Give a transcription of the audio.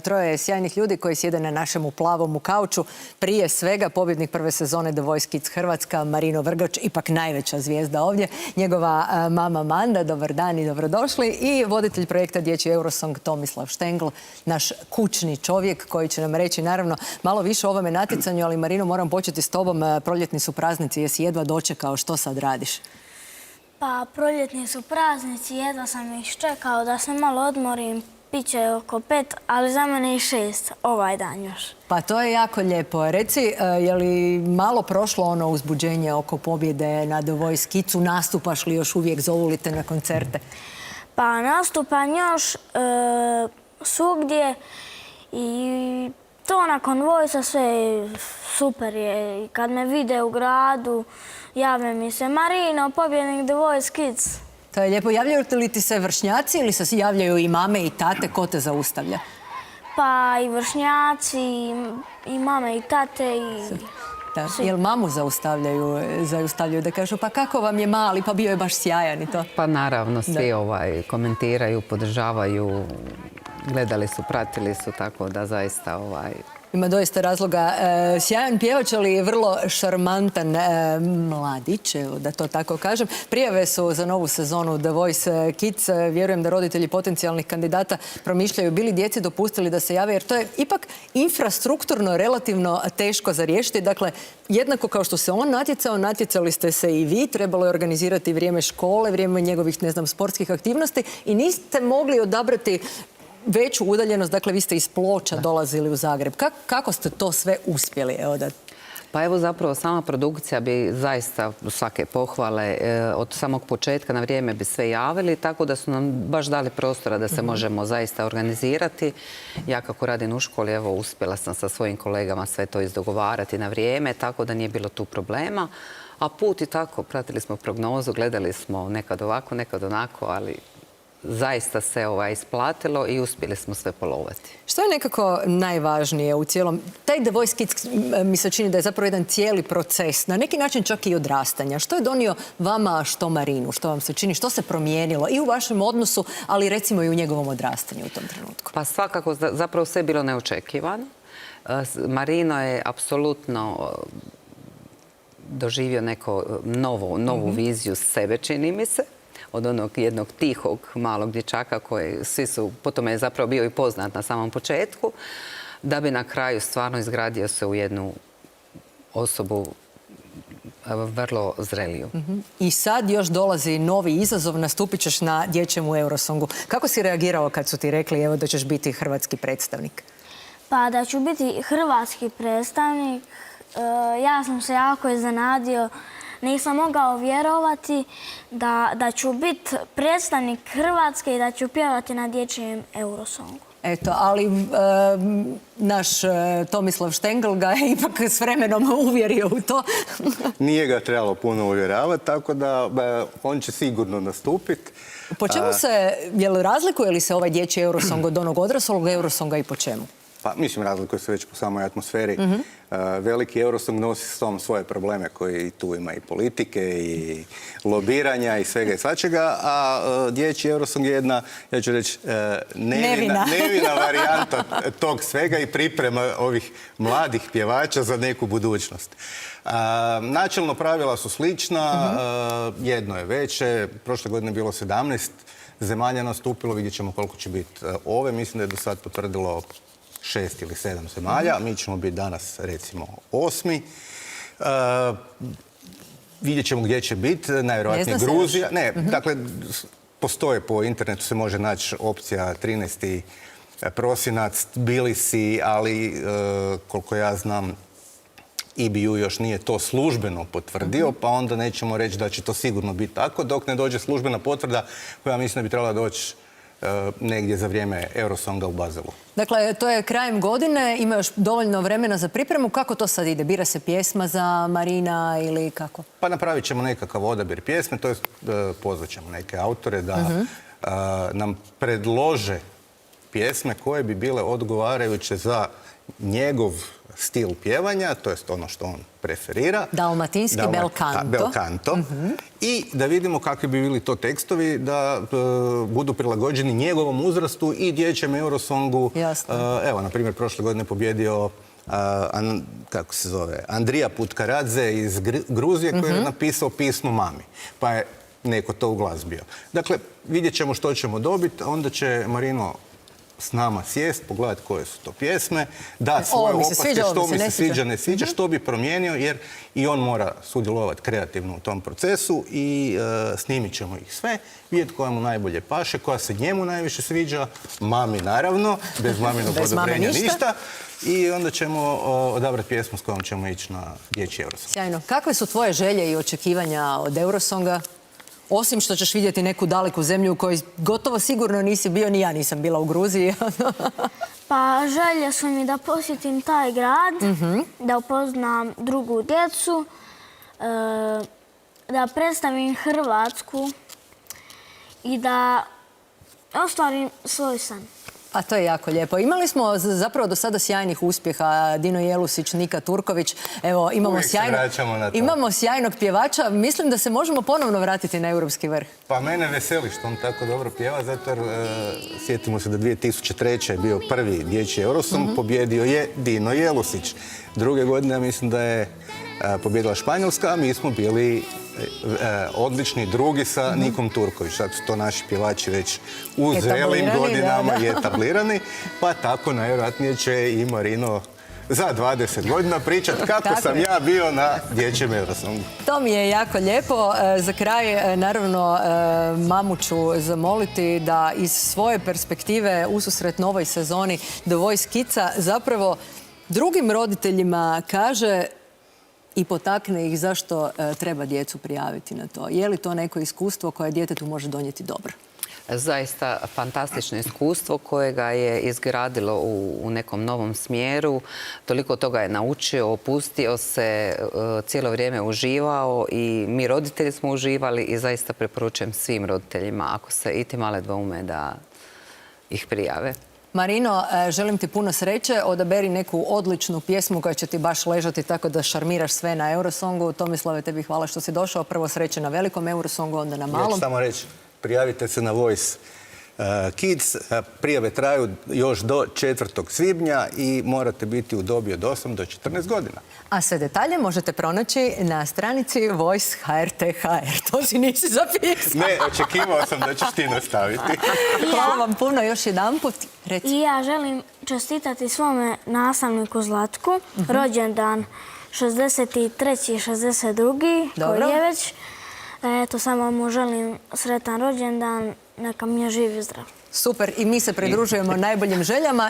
Troje sjajnih ljudi koji sjede na našemu plavom kauču. Prije svega pobjednik prve sezone The Voice Kids Hrvatska, Marino Vrgač, ipak najveća zvijezda ovdje. Njegova mama Manda, dobar dan i dobrodošli. I voditelj projekta Dječji Eurosong Tomislav Štengl, naš kućni čovjek koji će nam reći naravno malo više o ovome natjecanju, ali Marino, moram početi s tobom. Proljetni su praznici, jesi jedva dočekao, što sad radiš? Pa, proljetni su praznici, jedva sam ih čekao da se malo odmorim. Piće oko 5, ali za mene i 6 ovaj dan još. Pa to je jako lijepo. Reci, je li malo prošlo ono uzbuđenje oko pobjede na The Voice Kidsu? Nastupaš li još uvijek, zovu li te na koncerte? Pa nastupam još svugdje i to nakon Voice-a sve super je. I kad me vide u gradu, jave mi se Marino, pobjednik The Voice Kids. To je lijepo. Javljaju li ti se vršnjaci ili se javljaju i mame i tate? Ko te zaustavlja? Pa i vršnjaci, i mame i tate. Jel mamu zaustavljaju da kažu pa kako vam je mali, pa bio je baš sjajan i to? Pa naravno, svi komentiraju, podržavaju, gledali su, pratili su, tako da zaista Ima doista razloga. Sjajan pjevač, ali vrlo šarmantan mladić, da to tako kažem. Prijave su za novu sezonu The Voice Kids. Vjerujem da roditelji potencijalnih kandidata promišljaju bili djeci dopustili da se jave, jer to je ipak infrastrukturno relativno teško za riješiti. Dakle, jednako kao što se on natjecao, natjecali ste se i vi. Trebalo je organizirati vrijeme škole, vrijeme njegovih, ne znam, sportskih aktivnosti i niste mogli odabrati veću udaljenost, dakle vi ste iz Ploča dolazili u Zagreb. Kako ste to sve uspjeli? Pa evo zapravo sama produkcija bi zaista svake pohvale od samog početka na vrijeme bi sve javili, tako da su nam baš dali prostora da se možemo zaista organizirati. Ja kako radim u školi, evo uspjela sam sa svojim kolegama sve to izdogovarati na vrijeme, tako da nije bilo tu problema. A put i tako, pratili smo prognozu, gledali smo nekad ovako, nekad onako, ali zaista se isplatilo i uspjeli smo sve polovati. Što je nekako najvažnije u cijelom? Taj The Voice Kids mi se čini da je zapravo jedan cijeli proces, na neki način čak i odrastanja. Što je donio vama, što Marinu? Što vam se čini? Što se promijenilo i u vašem odnosu, ali recimo i u njegovom odrastanju u tom trenutku? Pa svakako, zapravo sve je bilo neočekivano. Marino je apsolutno doživio neku novu viziju sebe, čini mi se. Od onog jednog tihog malog dječaka koji svi su, potom je zapravo bio i poznat na samom početku, da bi na kraju stvarno izgradio se u jednu osobu vrlo zreliju. I sad još dolazi novi izazov, nastupit ćeš na dječjem Eurosongu. Kako si reagirao kad su ti rekli evo da ćeš biti hrvatski predstavnik? Pa da ću biti hrvatski predstavnik, ja sam se jako iznenadio. Nisam mogao vjerovati da ću biti predstavnik Hrvatske i da ću pjevati na dječjem Eurosongu. Eto, ali naš Tomislav Štengl ga je ipak s vremenom uvjerio u to. Nije ga trebalo puno uvjeravati, tako da on će sigurno nastupiti. Po čemu razlikuje li se ovaj dječji Eurosong od onog odraslog Eurosonga i po čemu? Pa, mislim, razlikuje se već po samoj atmosferi. Veliki Eurosong nosi s tom svoje probleme koji tu ima i politike i lobiranja i svega i svačega, a dječji Eurosong je jedna, ja ću reći, nevina varijanta tog svega i priprema ovih mladih pjevača za neku budućnost. Načelno pravila su slična, jedno je veće, prošle godine je bilo 17 zemalja nastupilo, vidjet ćemo koliko će biti ove, mislim da je do sad potvrdilo 6 ili 7 zemalja, mi ćemo biti danas recimo 8. Vidjet ćemo gdje će biti, najvjerojatnije Gruzija. Ne, dakle, postoje po internetu, se može naći opcija 13. prosinac, Tbilisi, ali koliko ja znam, EBU još nije to službeno potvrdio, pa onda nećemo reći da će to sigurno biti tako, dok ne dođe službena potvrda koja mislim da bi trebala doći negdje za vrijeme Eurosonga u Baselu. Dakle, to je krajem godine, ima još dovoljno vremena za pripremu. Kako to sad ide? Bira se pjesma za Marina ili kako? Pa napravit ćemo nekakav odabir pjesme, to je pozvat ćemo neke autore da nam predlože pjesme koje bi bile odgovarajuće za njegov stil pjevanja, to jest ono što on preferira. Dalmatinski bel canto. Bel canto. I da vidimo kakvi bi bili to tekstovi da budu prilagođeni njegovom uzrastu i dječjem Eurosongu. Jasno. Evo, na primjer, prošle godine pobjedio kako se zove, Andrija Putkaradze iz Gruzije koji je napisao pismo mami. Pa je neko to uglazbio. Dakle, vidjet ćemo što ćemo dobiti, onda će Marino s nama sjest, pogledati koje su to pjesme, dati svoje opaske, što mi se sviđa, ne sviđa, što bi promijenio, jer i on mora sudjelovati kreativno u tom procesu i snimit ćemo ih sve, vidjeti koja mu najbolje paše, koja se njemu najviše sviđa, mami naravno, bez maminog odobrenja ništa. I onda ćemo odabrati pjesmu s kojom ćemo ići na dječji Eurosong. Sjajno. Kakve su tvoje želje i očekivanja od Eurosonga? Osim što ćeš vidjeti neku daleku zemlju u kojoj gotovo sigurno nisi bio, ni ja nisam bila u Gruziji. Pa želje su mi da posjetim taj grad, da upoznam drugu djecu, da predstavim Hrvatsku i da ostvarim svoj san. A to je jako lijepo. Imali smo zapravo do sada sjajnih uspjeha. Dino Jelusić, Nika Turković. Evo, imamo sjajnog pjevača. Mislim da se možemo ponovno vratiti na europski vrh. Pa mene veseli što on tako dobro pjeva, zato jer sjetimo se da 2003. je bio prvi dječji Eurosong, pobjedio je Dino Jelusić. Druge godine, ja mislim da je pobjedila Španjolska, a mi smo bili odlični drugi sa Nikom Turković. Sad su to naši pjevači već u zrelim godinama i etablirani, pa tako najvjerojatnije će i Marino za 20 godina pričati kako sam ja bio na dječjem Eurosongu. To mi je jako lijepo. Za kraj, naravno, mamu ću zamoliti da iz svoje perspektive ususret novoj sezoni The Voice Kidsa zapravo drugim roditeljima kaže i potakne ih zašto treba djecu prijaviti na to. Je li to neko iskustvo koje djetetu može donijeti dobro? Zaista fantastično iskustvo koje ga je izgradilo u nekom novom smjeru. Toliko toga je naučio, opustio se, cijelo vrijeme uživao i mi roditelji smo uživali i zaista preporučujem svim roditeljima ako se iti male dvoume da ih prijave. Marino, želim ti puno sreće. Odaberi neku odličnu pjesmu koja će ti baš ležati tako da šarmiraš sve na Eurosongu. Tomislave, tebi hvala što si došao. Prvo sreće na velikom Eurosongu, onda na malom. Ja ću samo reći, prijavite se na Voice Kids. Prijave traju još do 4. svibnja i morate biti u dobi od 8 do 14 godina. A sve detalje možete pronaći na stranici Voice HRT.hr. To si nisi zapisao. Ne, očekivao sam da ćeš ti nastaviti. Hvala vam puno još jedanput. I ja želim čestitati svome nastavniku Zlatku, rođendan 63. 62. koji je već. Eto, samo mu želim sretan rođendan, neka mi je živ i zdrav. Super, i mi se pridružujemo najboljim željama.